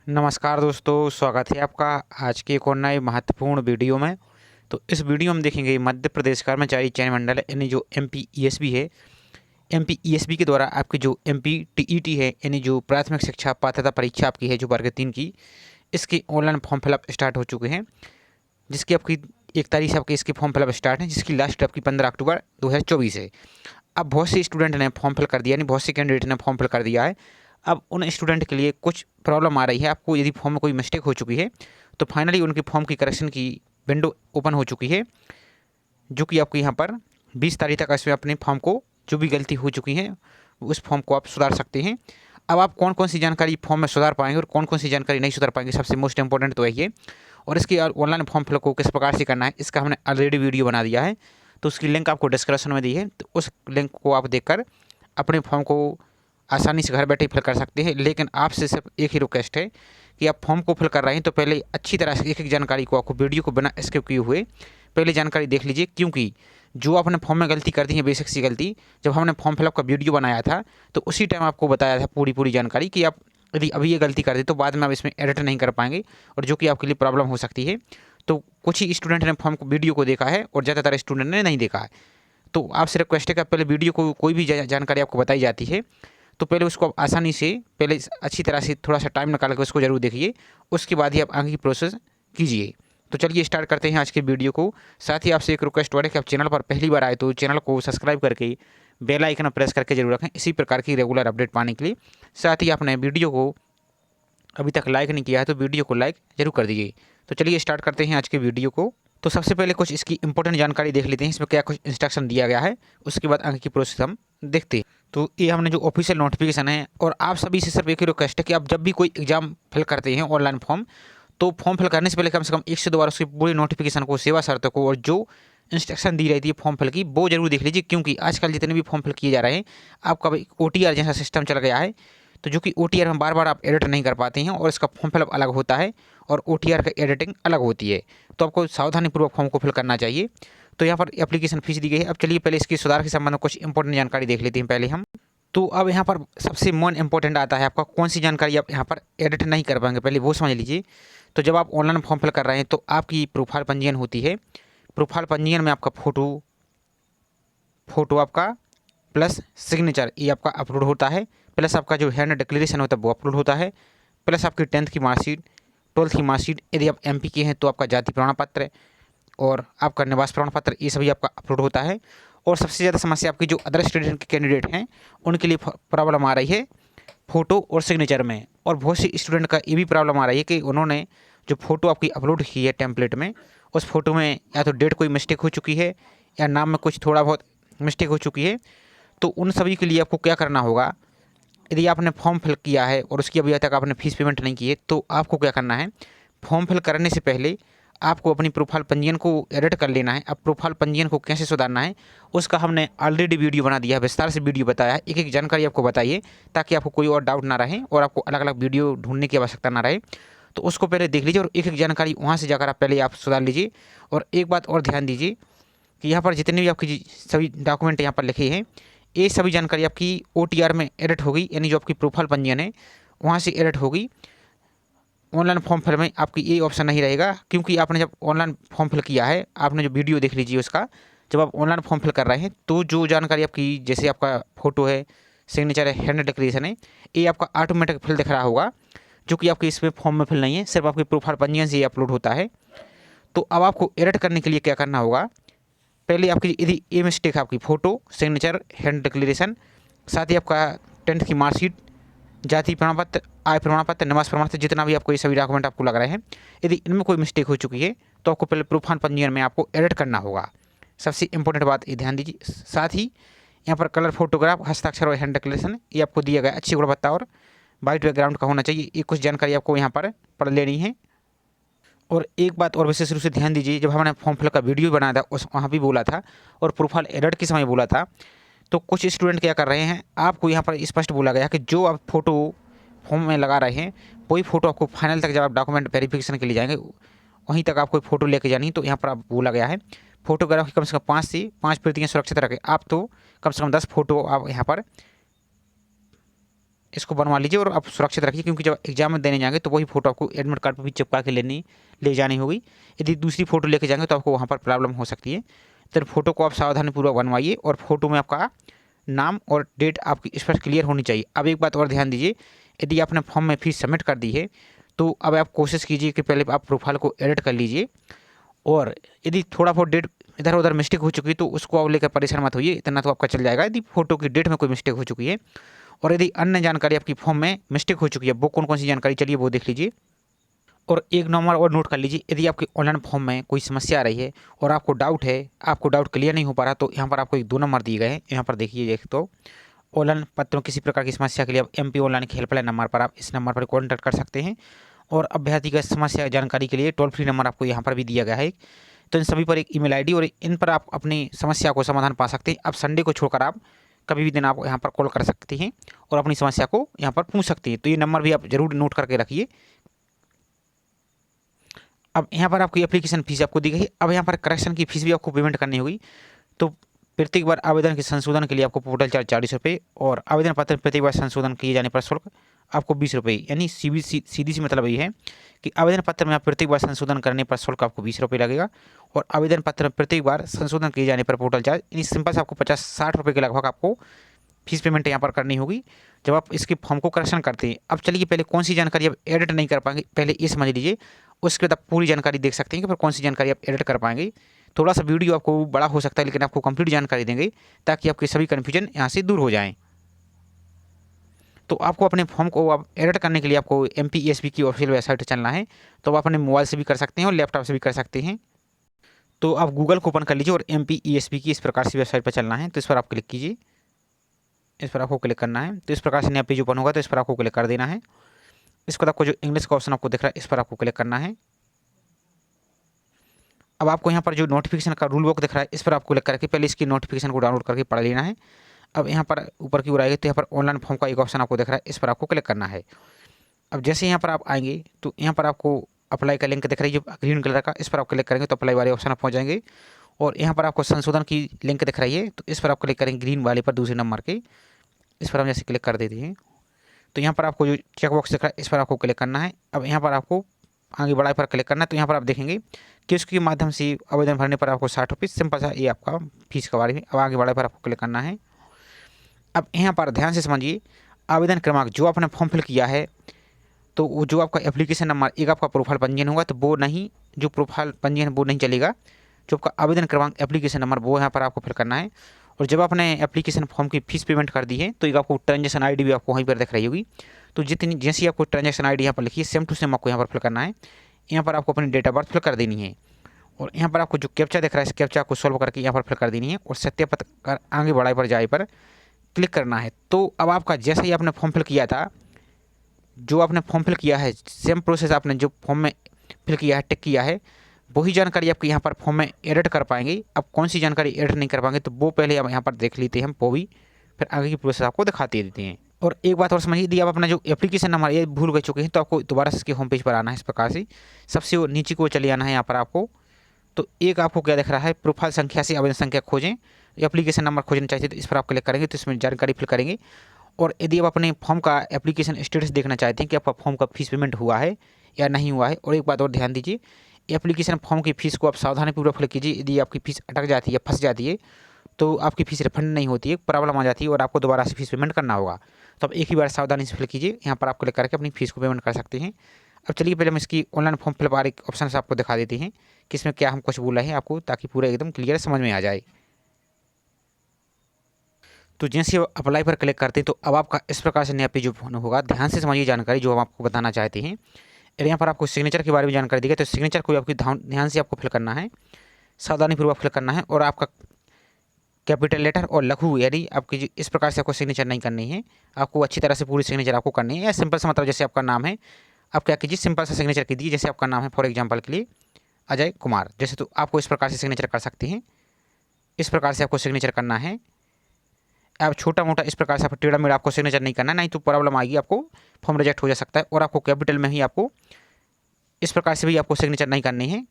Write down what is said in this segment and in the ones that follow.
नमस्कार दोस्तों, स्वागत है आपका आज के एक और नए महत्वपूर्ण वीडियो में। तो इस वीडियो में देखेंगे मध्य प्रदेश कर्मचारी चयन मंडल यानी जो एमपीईएसबी है। एमपीईएसबी के द्वारा आपकी जो एमपीटीईटी है यानी जो प्राथमिक शिक्षा पात्रता परीक्षा आपकी है जो वर्ग 3 की, इसके ऑनलाइन फॉर्म फिलअप स्टार्ट हो चुके हैं। जिसकी आपकी 1 तारीख से आपके इसके फॉर्म फिलअप स्टार्ट है, जिसकी लास्ट आपकी 15 अक्टूबर 2024 है। अब बहुत से स्टूडेंट ने फॉर्म फिल कर दिया, यानी बहुत से कैंडिडेट ने फॉर्म फिल कर दिया है। अब उन स्टूडेंट के लिए कुछ प्रॉब्लम आ रही है। आपको यदि फॉर्म में कोई मिस्टेक हो चुकी है तो फाइनली उनके फॉर्म की करेक्शन की विंडो ओपन हो चुकी है, जो कि आपको यहाँ पर 20 तारीख तक इसमें अपने फॉर्म को जो भी गलती हो चुकी है उस फॉर्म को आप सुधार सकते हैं। अब आप कौन कौन सी जानकारी फॉर्म में सुधार पाएंगे और कौन कौन सी जानकारी नहीं सुधार पाएंगे, सबसे मोस्ट इंपॉर्टेंट तो यही है। और इसकी ऑनलाइन फॉर्म फिल को किस प्रकार से करना है इसका हमने ऑलरेडी वीडियो बना दिया है, तो उसकी लिंक आपको डिस्क्रिप्शन में दी है। तो उस लिंक को आप देखकर अपने फॉर्म को आसानी से घर बैठे फिल कर सकते हैं। लेकिन आपसे सिर्फ एक ही रिक्वेस्ट है कि आप फॉर्म को फिल कर रहे हैं तो पहले अच्छी तरह से एक एक जानकारी को आपको वीडियो को बिना स्किप किए हुए पहले जानकारी देख लीजिए, क्योंकि जो आपने फॉर्म में गलती कर दी है, बेसिक सी गलती, जब हमने फॉर्म फिलअप का वीडियो बनाया था तो उसी टाइम आपको बताया था पूरी जानकारी कि आप यदि अभी ये गलती कर दी तो बाद में आप इसमें एडिट नहीं कर पाएंगे और जो कि आपके लिए प्रॉब्लम हो सकती है। तो कुछ ही स्टूडेंट ने फॉर्म को वीडियो को देखा है और ज़्यादातर स्टूडेंट ने नहीं देखा है। तो आपसे रिक्वेस्ट है कि आप पहले वीडियो को कोई भी जानकारी आपको बताई जाती है तो पहले उसको आप आसानी से पहले अच्छी तरह से थोड़ा सा टाइम निकाल कर उसको ज़रूर देखिए, उसके बाद ही आप आगे की प्रोसेस कीजिए। तो चलिए स्टार्ट करते हैं आज के वीडियो को। साथ ही आपसे एक रिक्वेस्ट और है कि आप चैनल पर पहली बार आए तो चैनल को सब्सक्राइब करके बेल आइकन प्रेस करके जरूर रखें इसी प्रकार की रेगुलर अपडेट पाने के लिए। साथ ही आपने वीडियो को अभी तक लाइक नहीं किया है तो वीडियो को लाइक जरूर कर दीजिए। तो चलिए स्टार्ट करते हैं आज के वीडियो को। तो सबसे पहले कुछ इसकी इंपॉर्टेंट जानकारी देख लेते हैं, इसमें क्या कुछ इंस्ट्रक्शन दिया गया है, उसके बाद आगे की प्रोसेस हम देखते हैं। तो ये हमने जो ऑफिशियल नोटिफिकेशन है, और आप सभी से सिर्फ एक ही रिक्वेस्ट है कि आप जब भी कोई एग्जाम फिल करते हैं ऑनलाइन फॉर्म, तो फॉर्म फिल करने से पहले कम से कम 1 से 2 बार उसकी पूरी नोटिफिकेशन को, सेवा शर्तों को और जो इंस्ट्रक्शन दी रहती है फॉर्म फिल की वो जरूर देख लीजिए। क्योंकि आजकल जितने भी फॉर्म फिल किए जा रहे हैं आपका OTR जैसा सिस्टम चल गया है, तो जो कि OTR में बार बार आप एडिट नहीं कर पाते हैं और इसका फॉर्म फिलअप अलग होता है और OTR का एडिटिंग अलग होती है। तो आपको सावधानीपूर्वक फॉर्म को फिल करना चाहिए। तो यहाँ पर एप्लीकेशन फीस दी गई है। अब चलिए पहले इसकी सुधार के संबंध में कुछ इंपॉर्टेंट जानकारी देख लेते हैं पहले हम। तो अब यहाँ पर सबसे मोस्ट इंपॉर्टेंट आता है आपका कौन सी जानकारी आप यहाँ पर एडिट नहीं कर पाएंगे, पहले वो समझ लीजिए। तो जब आप ऑनलाइन फॉर्म फिल कर रहे हैं तो आपकी प्रोफाइल पंजीयन होती है। प्रोफाइल पंजीयन में आपका फ़ोटो आपका प्लस सिग्नेचर ये आपका अपलोड होता है, प्लस आपका जो हैंड डिक्लेरेशन होता है वो अपलोड होता है, प्लस आपकी 10th की मार्कशीट, 12th की मार्कशीट, यदि आप MP के हैं तो आपका जाति प्रमाण पत्र और आपका निवास प्रमाण पत्र, ये सभी आपका अपलोड होता है। और सबसे ज़्यादा समस्या आपकी जो अदर स्टूडेंट के कैंडिडेट हैं उनके लिए प्रॉब्लम आ रही है फ़ोटो और सिग्नेचर में। और बहुत सी स्टूडेंट का ये भी प्रॉब्लम आ रही है कि उन्होंने जो फ़ोटो आपकी अपलोड की है टेम्पलेट में, उस फोटो में या तो डेट कोई मिस्टेक हो चुकी है या नाम में कुछ थोड़ा बहुत मिस्टेक हो चुकी है। तो उन सभी के लिए आपको क्या करना होगा, यदि आपने फॉर्म फिल किया है और उसकी अभी तक आपने फीस पेमेंट नहीं की है तो आपको क्या करना है, फॉर्म फिल करने से पहले आपको अपनी प्रोफाइल पंजीयन को एडिट कर लेना है। अब प्रोफाइल पंजीयन को कैसे सुधारना है उसका हमने ऑलरेडी वीडियो बना दिया है, विस्तार से वीडियो बताया है, एक एक जानकारी आपको बताइए ताकि आपको कोई और डाउट ना रहे और आपको अलग अलग वीडियो ढूंढने की आवश्यकता ना रहे। तो उसको पहले देख लीजिए और एक एक जानकारी वहाँ से जाकर आप पहले आप सुधार लीजिए। और एक बात और ध्यान दीजिए कि यहाँ पर जितने भी आपकी सभी डॉक्यूमेंट यहाँ पर लिखे हैं ये सभी जानकारी आपकी OTR में एडिट होगी, यानी जो आपकी प्रोफाइल पंजीयन है वहाँ से एडिट होगी। ऑनलाइन फॉर्म फिल में आपकी ये ऑप्शन नहीं रहेगा, क्योंकि आपने जब ऑनलाइन फॉर्म फिल किया है, आपने जो वीडियो देख लीजिए उसका, जब आप ऑनलाइन फॉर्म फिल कर रहे हैं तो जो जानकारी आपकी, जैसे आपका फ़ोटो है, सिग्नेचर है, हैंड डिक्लेरेशन है, ये आपका ऑटोमेटिक फिल दिख रहा होगा, जो कि आपके इसमें फॉर्म में फिल नहीं है, सिर्फ आपकी प्रोफाइल पंजीयन से ये अपलोड होता है। तो अब आपको एडिट करने के लिए क्या करना होगा, पहले आपकी यदि ये मिस्टेक है आपकी फ़ोटो, सिग्नेचर, हैंड डिक्लेरेशन, साथ ही आपका 10th की मार्कशीट, जाति प्रमाण पत्र, आय प्रमाण पत्र, निवास प्रमाण पत्र, जितना भी आपको ये सभी डॉक्यूमेंट आपको लग रहे हैं, यदि इनमें कोई मिस्टेक हो चुकी है तो आपको पहले प्रोफाइल पंजीयन में आपको एडिट करना होगा। सबसे इंपॉर्टेंट बात ये ध्यान दीजिए। साथ ही यहाँ पर कलर फोटोग्राफ, हस्ताक्षर और हैंड डिक्लेरेशन ये आपको दिया गया, अच्छी गुणवत्ता और वाइट बैकग्राउंड का होना चाहिए। ये कुछ जानकारी आपको यहाँ पर पढ़ लेनी है। और एक बात और विशेष रूप से ध्यान दीजिए, जब हमने फॉर्म फिल का वीडियो बनाया था उस वहाँ भी बोला था और प्रोफाइल एडिट के समय बोला था, तो कुछ स्टूडेंट क्या कर रहे हैं, आपको यहाँ पर स्पष्ट बोला गया कि जो आप फोटो फॉर्म में लगा रहे हैं वही फ़ोटो आपको फाइनल तक जब आप डॉक्यूमेंट वेरिफिकेशन के लिए जाएंगे वहीं तक आपको फ़ोटो लेके जानी है। तो यहाँ पर आप बोला गया है फोटोग्राफ की कम से कम 5 से 5 प्रतियाँ सुरक्षित रखें। आप तो कम से कम 10 फोटो आप यहाँ पर इसको बनवा लीजिए और आप सुरक्षित रखिए, क्योंकि जब एग्जाम में देने जाएंगे तो वही फोटो आपको एडमिट कार्ड पर भी चिपका के ले जानी होगी। यदि दूसरी फोटो लेके जाएंगे तो आपको वहाँ पर प्रॉब्लम हो सकती है। तो फोटो को आप सावधानीपूर्वक बनवाइए और फोटो में आपका नाम और डेट आपकी स्पष्ट क्लियर होनी चाहिए। अब एक बात और ध्यान दीजिए, यदि आपने फॉर्म में फीस सबमिट कर दी है तो अब आप कोशिश कीजिए कि पहले आप प्रोफाइल को एडिट कर लीजिए, और यदि थोड़ा बहुत डेट इधर उधर मिस्टेक हो चुकी तो उसको आप लेकर परेशान मत होइए, इतना तो आपका चल जाएगा। यदि फोटो की डेट में कोई मिस्टेक हो चुकी है और यदि अन्य जानकारी आपकी फॉर्म में मिस्टेक हो चुकी है, वो कौन कौन सी जानकारी चलिए वो देख लीजिए। और एक नंबर और नोट कर लीजिए, यदि आपके ऑनलाइन फॉर्म में कोई समस्या आ रही है और आपको डाउट है, आपको डाउट क्लियर नहीं हो पा रहा, तो यहाँ पर आपको एक 2 नंबर दिए गए हैं। यहाँ पर देखिए, एक तो ऑनलाइन पत्रों किसी प्रकार की समस्या के लिए आप MP ऑनलाइन के हेल्पलाइन नंबर पर आप इस नंबर पर कॉन्टैक्ट कर सकते हैं। और अभ्यर्थी का समस्या जानकारी के लिए टोल फ्री नंबर आपको यहाँ पर भी दिया गया है। तो इन सभी पर एक ईमेल ID और इन पर आप अपनी समस्या को समाधान पा सकते हैं। अब संडे को छोड़कर आप कभी भी दिन आप यहाँ पर कॉल कर सकते हैं और अपनी समस्या को यहाँ पर पूछ सकते हैं। तो ये नंबर भी आप जरूर नोट करके रखिए। अब यहाँ पर आपकी एप्लीकेशन फीस आपको दी गई है। अब यहाँ पर करेक्शन की फीस भी आपको पेमेंट करनी होगी। तो प्रत्येक बार आवेदन के संशोधन के लिए आपको पोर्टल चार्ज 40 रुपये और आवेदन पत्र प्रत्येक बार संशोधन किए जाने पर शुल्क आपको 20 रुपये। यानी सीधी सी मतलब ये है कि आवेदन पत्र में आप प्रत्येक बार संशोधन करने पर शुल्क आपको 20 रुपये लगेगा, और आवेदन पत्र में प्रत्येक बार संशोधन किए जाने पर पोर्टल चार्ज यानी सिंपल से आपको 50-60 रुपये के लगभग आपको फीस पेमेंट यहाँ पर करनी होगी जब आप इसके फॉर्म को करेक्शन करते हैं। अब चलिए पहले कौन सी जानकारी आप एडिट नहीं कर पाएंगे पहले ये समझ लीजिए, उसके बाद आप पूरी जानकारी देख सकते हैं कि फिर कौन सी जानकारी आप एडिट कर पाएंगे। थोड़ा सा वीडियो आपको बड़ा हो सकता है लेकिन आपको कंप्लीट जानकारी देंगे ताकि आपके सभी कन्फ्यूजन यहाँ से दूर हो जाएं। तो आपको अपने फॉर्म को आप एडिट करने के लिए आपको MPESB की ऑफिशियल वेबसाइट चलना है। तो आप अपने मोबाइल से भी कर सकते हैं और लैपटॉप से भी कर सकते हैं। तो आप गूगल को ओपन कर लीजिए और MPESB की इस प्रकार से वेबसाइट पर चलना है। तो इस पर आप क्लिक कीजिए, इस पर आपको क्लिक करना है। तो इस प्रकार से नया पेज ओपन होगा, तो इस पर आपको क्लिक कर देना है। इसके बाद आपको जो इंग्लिश का ऑप्शन आपको दिख रहा है इस पर आपको क्लिक करना है। अब आपको यहाँ पर जो नोटिफिकेशन का रूल बुक दिख रहा है इस पर आपको क्लिक करके पहले इसकी नोटिफिकेशन को डाउनलोड करके पढ़ लेना है। अब यहाँ पर ऊपर की ओर आएगी तो यहाँ पर ऑनलाइन फॉर्म का एक ऑप्शन आपको दिख रहा है, इस पर आपको क्लिक करना है। अब जैसे यहाँ पर आप आएंगे तो यहाँ पर आपको अप्लाई का लिंक दिख रही है जो ग्रीन कलर का, इस पर आप क्लिक करेंगे तो अप्लाई वाले ऑप्शन आप पहुँच जाएंगे। और यहाँ पर आपको संशोधन की लिंक दिख रही है तो इस पर आप क्लिक करेंगे ग्रीन वाले पर दूसरे नंबर के, इस पर हम जैसे क्लिक कर देते हैं तो यहाँ पर आपको जो चेकबॉक्स दिख रहा है इस पर आपको क्लिक करना है। अब यहाँ पर आपको आगे बढ़ाए पर क्लिक करना है। तो यहाँ पर आप देखेंगे कि उसके माध्यम से आवेदन भरने पर आपको 60 रुपये सिंपल सा ये आपका फीस का बारे में। अब आगे बढ़ाए पर आपको क्लिक करना है। अब यहाँ पर ध्यान से समझिए, आवेदन क्रमांक जो आपने फॉर्म फिल किया है तो वो जो आपका एप्लीकेशन नंबर एक आपका प्रोफाइल पंजीयन होगा तो वो नहीं, जो प्रोफाइल पंजीयन वो नहीं चलेगा। जो आपका आवेदन क्रमांक एप्लीकेशन नंबर वो यहाँ पर आपको फिल करना है। और जब आपने एप्लीकेशन फॉर्म की फीस पेमेंट कर दी है तो एक आपको ट्रांजेक्शन ID भी आपको वहीं पर दिख रही होगी। तो जितनी जैसी आपको ट्रांजेक्शन ID यहाँ पर लिखी है सेम टू सेम आपको यहाँ पर फिल करना है। यहाँ पर आपको अपनी डेट ऑफ बर्थ फिल कर देनी है और यहाँ पर आपको जो कैप्चा दिख रहा है इस कैप्चा को सॉल्व करके यहाँ पर फिल कर देनी है और सत्यापित कर आगे बढ़ाए पर जाए पर क्लिक करना है। तो अब आपका जैसे ही आपने फॉर्म फिल किया था, जो आपने फॉर्म फिल किया है सेम प्रोसेस आपने जो फॉर्म में फिल किया है टिक किया है वही जानकारी आपके यहाँ पर फॉर्म में एडिट कर पाएंगे। अब कौन सी जानकारी एडिट नहीं कर पाएंगे तो वो पहले आप यहाँ पर देख लेते हैं, हम वो भी फिर आगे की प्रोसेस आपको दिखाते देते हैं। और एक बात और समझिए, यदि आप अपना जो एप्लीकेशन नंबर ये भूल गए चुके हैं तो आपको दोबारा से इसके होम पेज पर आना है। इस प्रकार से सबसे नीचे को चले आना है यहाँ पर आपको। तो एक आपको क्या दिख रहा है, प्रोफाइल संख्या से आवेदन संख्या खोजें, एप्लीकेशन नंबर खोजना चाहते तो इस पर आप क्लिक करेंगे तो इसमें जानकारी फिल करेंगे। और यदि आप अपने फॉर्म का एप्लीकेशन स्टेटस देखना चाहते हैं कि आपका फॉर्म का फीस पेमेंट हुआ है या नहीं हुआ है। और एक बात और ध्यान दीजिए, एप्लीकेशन फॉर्म की फ़ीस को आप सावधानीपूर्वक फिल कीजिए। यदि आपकी फ़ीस अटक जाती है, फंस जाती है तो आपकी फ़ीस रिफंड नहीं होती है, प्रॉब्लम आ जाती है और आपको दोबारा से फीस पेमेंट करना होगा। तो आप एक ही बार सावधानी से फिल कीजिए, यहाँ पर आप क्लिक करके अपनी फ़ीस को पेमेंट कर सकते हैं। अब चलिए पहले हम इसकी ऑनलाइन फॉर्म फिल बार एक ऑप्शन से आपको दिखा देते हैं कि इसमें क्या हम कुछ बोल रहे हैं आपको, ताकि पूरा एकदम क्लियर समझ में आ जाए। तो जैसे अप्लाई पर क्लिक करते हैं तो अब आपका इस प्रकार से नया पेज ओपन होगा। ध्यान से समझिए जानकारी जो हम आपको बताना चाहते हैं। और यहाँ पर आपको सिग्नेचर के बारे में जानकारी दी गई, तो सिग्नेचर को आपकी ध्यान से आपको फिल करना है, सावधानीपूर्वक फिल करना है। और आपका कैपिटल लेटर और लघु यानी आपकी इस प्रकार से आपको सिग्नेचर नहीं करनी है, आपको अच्छी तरह से पूरी सिग्नेचर आपको करनी है। या सिंपल सा मतलब जैसे आपका नाम है आप क्या कीजिए सिंपल सा सिग्नेचर कीजिए। जैसे आपका नाम है फॉर एग्जाम्पल के लिए अजय कुमार जैसे, तो आपको इस प्रकार से सिग्नेचर कर सकते हैं। इस प्रकार से आपको सिग्नेचर करना है। आप छोटा मोटा इस प्रकार से आप टेढ़ा मेढ़ा आपको सिग्नेचर नहीं करना, नहीं तो प्रॉब्लम आएगी, आपको फॉर्म रिजेक्ट हो जा सकता है। और आपको कैपिटल में ही आपको इस प्रकार से भी आपको सिग्नेचर नहीं करनी है,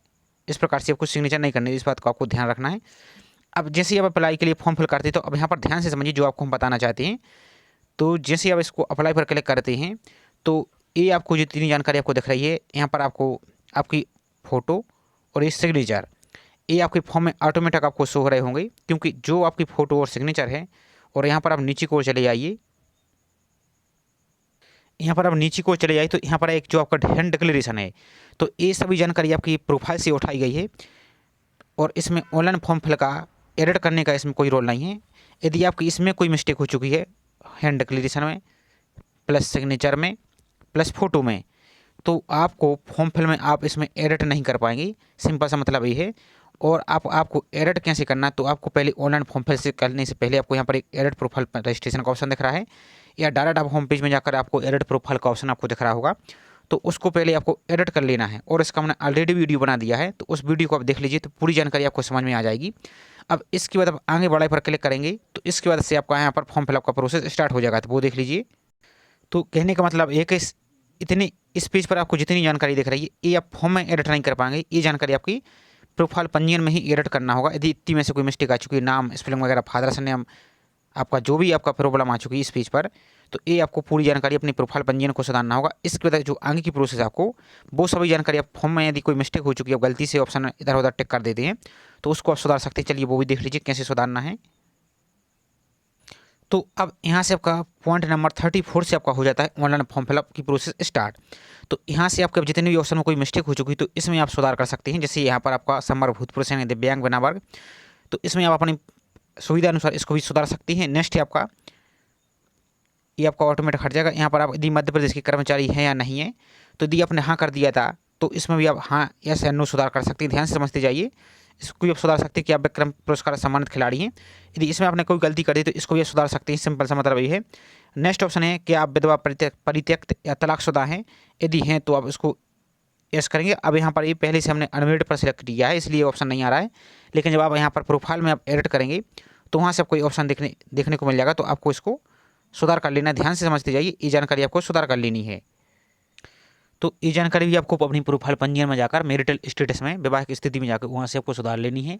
इस प्रकार से आपको सिग्नेचर नहीं करनी है, इस बात को आपको ध्यान रखना है। अब जैसे ही आप अप्लाई के लिए फॉर्म फिल करते हैं तो अब यहाँ पर ध्यान से समझिए जो आपको हम बताना चाहते हैं। तो जैसे आप इसको अप्लाई पर क्लिक करते हैं तो ये आपको जितनी जानकारी आपको दिख रही है, यहाँ पर आपको आपकी फ़ोटो और ये सिग्नेचर, ये आपके फॉर्म में ऑटोमेटिक आपको शो हो रहे होंगे, क्योंकि जो आपकी फ़ोटो और सिग्नेचर है। और यहाँ पर आप नीचे को चले आइए, यहाँ पर आप नीचे को चले जाइए तो यहाँ पर एक जो आपका हैंड डिक्लेरेशन है, तो ये सभी जानकारी आपकी प्रोफाइल से उठाई गई है। और इसमें ऑनलाइन फॉर्म फिल का एडिट करने का इसमें कोई रोल नहीं है। यदि आपकी इसमें कोई मिस्टेक हो चुकी है, हैंड डिक्लेरेशन में प्लस सिग्नेचर में प्लस फ़ोटो में, तो आपको फॉर्म फिल में आप इसमें एडिट नहीं कर पाएंगे। सिंपल सा मतलब ये है। और आपको एडिट कैसे करना है, तो आपको पहले ऑनलाइन फॉर्म फिल से करने से पहले आपको यहाँ पर एक एडिट प्रोफाइल रजिस्ट्रेशन का ऑप्शन दिख रहा है, या डायरेक्ट आप होम पेज में जाकर आपको एडिट प्रोफाइल का ऑप्शन आपको दिख रहा होगा, तो उसको पहले आपको एडिट कर लेना है। और इसका मैंने ऑलरेडी वीडियो बना दिया है, तो उस वीडियो को आप देख लीजिए, तो पूरी जानकारी आपको समझ में आ जाएगी। अब इसके बाद आप आगे बढ़ाई पर क्लिक करेंगे तो इसके बाद से आपका यहाँ पर फॉर्म फिलअप का प्रोसेस स्टार्ट हो जाएगा, तो वो देख लीजिए। तो कहने का मतलब एक इतने इस पेज पर आपको जितनी जानकारी दिख रही है, ये आप फॉर्म में एडिट नहीं कर पाएंगे। ये जानकारी आपकी प्रोफाइल पंजीयन में ही एडिट करना होगा। यदि इतनी में से कोई मिस्टेक आ चुकी है, नाम स्पेलिंग वगैरह, फादर्स नेम, आपका जो भी आपका प्रॉब्लम आ चुकी है इस पेज पर, तो ये आपको पूरी जानकारी अपनी प्रोफाइल पंजीयन को सुधारना होगा। इसके बाद जो आगे की प्रोसेस आपको वो सभी जानकारी आप फॉर्म में यदि कोई मिस्टेक हो चुकी है, गलती से ऑप्शन इधर उधर टिक कर देते हैं, तो उसको आप सुधार सकते हैं। चलिए वो भी देख लीजिए कैसे सुधारना है। तो अब यहाँ से आपका पॉइंट नंबर 34 से आपका हो जाता है ऑनलाइन फॉर्म फिलअप की प्रोसेस स्टार्ट। तो यहाँ से आपके जितने भी ऑप्शन में कोई मिस्टेक हो चुकी है, तो इसमें आप सुधार कर सकते हैं। जैसे यहाँ पर आपका समर भूतपूर्व सैनिक दिव्यांग बिना वर्ग, तो इसमें आप अपनी सुविधा अनुसार इसको भी सुधार सकती हैं। नेक्स्ट है आपका, ये आपका ऑटोमेटिक हट जाएगा। यहाँ पर आप यदि मध्य प्रदेश के कर्मचारी हैं या नहीं है, तो यदि आपने हाँ कर दिया था तो इसमें भी आप हाँ यस या नो सुधार कर सकते हैं। ध्यान से समझते जाइए, इसको भी आप सुधार सकते हैं कि आप विक्रम पुरस्कार सम्मानित खिलाड़ी हैं। यदि इसमें आपने कोई गलती कर दी तो इसको भी आप सुधार सकते हैं। सिंपल सा मतलब ये है। नेक्स्ट ऑप्शन है कि आप विधवा परित्यक्त या तलाकशुदा हैं, यदि हैं तो आप इसको यस करेंगे। अब यहाँ पर ये पहले से हमने अनमेरिड पर सिलेक्ट किया है, इसलिए ऑप्शन नहीं आ रहा है। लेकिन जब आप यहाँ पर प्रोफाइल में आप एडिट करेंगे तो वहाँ से कोई ऑप्शन देखने को मिल जाएगा, तो आपको इसको सुधार कर लेना। ध्यान से समझते जाइए, ये जानकारी आपको सुधार कर लेनी है। तो ये जानकारी भी आपको अपनी प्रोफाइल पंजीयन में जाकर मैरिटल स्टेटस में विवाहिक स्थिति में जाकर वहाँ से आपको सुधार लेनी है।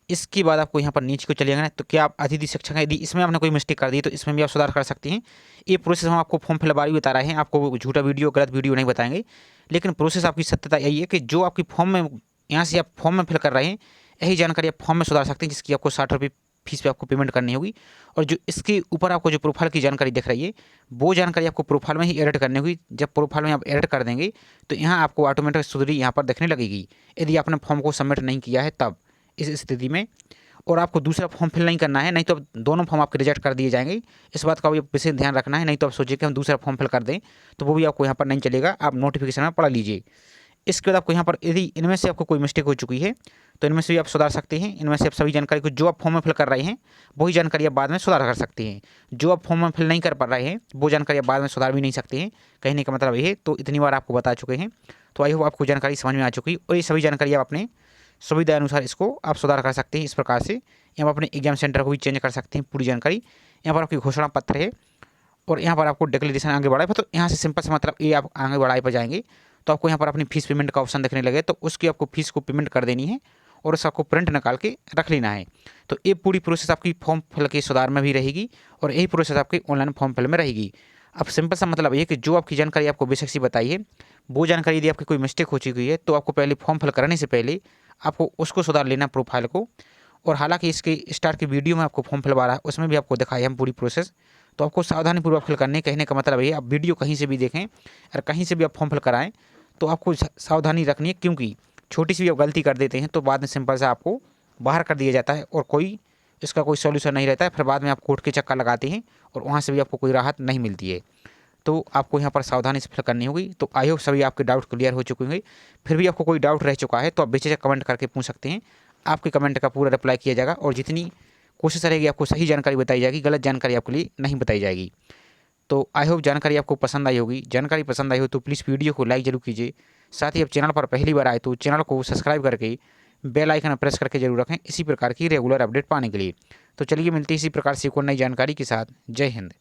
इसके बाद आपको यहाँ पर नीचे को चलिएगा ना, तो क्या आप अतिथि शिक्षक हैं, यदि इसमें आपने कोई मिस्टेक कर दी तो इसमें भी आप सुधार कर सकती हैं। ये प्रोसेस हम आपको फॉर्म फिलअप बता रहे हैं, आपको झूठा वीडियो गलत वीडियो नहीं बताएंगे। लेकिन प्रोसेस आपकी सत्यता यही है कि जो आपकी फॉर्म में यहाँ से आप फॉर्म में फिल कर रहे हैं, यही जानकारी आप फॉर्म में सुधार सकते हैं, जिसकी आपको 60 रुपये फीस पे आपको पेमेंट करनी होगी। और जो इसके ऊपर आपको जो प्रोफाइल की जानकारी दिख रही है, वो जानकारी आपको प्रोफाइल में ही एडिट करनी होगी। जब प्रोफाइल में आप एडिट कर देंगे तो यहाँ आपको ऑटोमेटिक सुधरी यहाँ पर दिखने लगेगी, यदि आपने फॉर्म को सबमिट नहीं किया है तब इस स्थिति में। और आपको दूसरा फॉर्म फिल नहीं करना है, नहीं तो अब दोनों फॉर्म आपके रिजेक्ट कर दिए जाएंगे। इस बात का भी विशेष ध्यान रखना है, नहीं तो आप सोचिए कि हम दूसरा फॉर्म फिल कर दें तो वो भी आपको यहाँ पर नहीं चलेगा। आप नोटिफिकेशन में पढ़ लीजिए। इसके बाद आपको यहाँ पर यदि इनमें से आपको कोई मिस्टेक हो चुकी है तो इनमें से भी आप सुधार सकते हैं। इनमें से आप सभी जानकारी को जो आप फॉर्म में फिल कर रहे हैं वही जानकारी आप बाद में सुधार कर सकते हैं। जो आप फॉर्म में फिल नहीं कर पा रहे हैं वो जानकारी आप बाद में सुधार भी नहीं सकते हैं। कहने का मतलब ये है। तो इतनी बार आपको बता चुके हैं, तो आई होप आपको जानकारी समझ में आ चुकी है। और ये सभी जानकारी आप अपने सुविधा अनुसार इसको आप सुधार कर सकते हैं। इस प्रकार से यहाँ पर अपने एग्जाम सेंटर को भी चेंज कर सकते हैं। पूरी जानकारी यहाँ पर आपकी घोषणा पत्र है और यहाँ पर आपको डिक्लेरेशन आगे बढ़ाए पर, तो यहाँ से सिंपल से मतलब ये आप आगे बढ़ाए पर जाएंगे तो आपको यहाँ पर अपनी फीस पेमेंट का ऑप्शन देखने लगे, तो उसकी आपको फीस को पेमेंट कर देनी है और उसका आपको प्रिंट निकाल के रख लेना है। तो ये पूरी प्रोसेस आपकी फॉर्म फिल के सुधार में भी रहेगी और यही प्रोसेस आपकी ऑनलाइन फॉर्म फिल में रहेगी। अब सिंपल सा मतलब ये कि जो आपकी जानकारी आपको बेसिक सी बताई है, वो जानकारी यदि आपकी कोई मिस्टेक हो चुकी है तो आपको पहले फॉर्म फिल कराने से पहले आपको उसको सुधार लेना प्रोफाइल को। और हालांकि इसके स्टार्ट की वीडियो में आपको फॉर्म फिलवा रहा है, उसमें भी आपको दिखाई हम पूरी प्रोसेस, तो आपको सावधानीपूर्वक फिल करने। कहने का मतलब ये, आप वीडियो कहीं से भी देखें और कहीं से भी आप फॉर्म फिल कराएं तो आपको सावधानी रखनी है, क्योंकि छोटी सी भी आप गलती कर देते हैं तो बाद में सिंपल से आपको बाहर कर दिया जाता है और कोई इसका कोई सॉल्यूशन नहीं रहता है। फिर बाद में आप कोर्ट के चक्कर लगाते हैं और वहाँ से भी आपको कोई राहत नहीं मिलती है। तो आपको यहाँ पर सावधानी से फिल करनी होगी। तो आई होप सभी आपके डाउट क्लियर हो चुके होंगे। फिर भी आपको कोई डाउट रह चुका है तो आप बेझिझक कमेंट करके पूछ सकते हैं, आपके कमेंट का पूरा रिप्लाई किया जाएगा और जितनी कोशिश रहेगी आपको सही जानकारी बताई जाएगी, गलत जानकारी आपके लिए नहीं बताई जाएगी। तो आई होप जानकारी आपको पसंद आई होगी। जानकारी पसंद आई हो तो प्लीज़ वीडियो को लाइक जरूर कीजिए। साथ ही आप चैनल पर पहली बार आए तो चैनल को सब्सक्राइब करके बेल आइकन प्रेस करके जरूर रखें, इसी प्रकार की रेगुलर अपडेट पाने के लिए। तो चलिए मिलते हैं इसी प्रकार से एक और नई जानकारी के साथ। जय हिंद।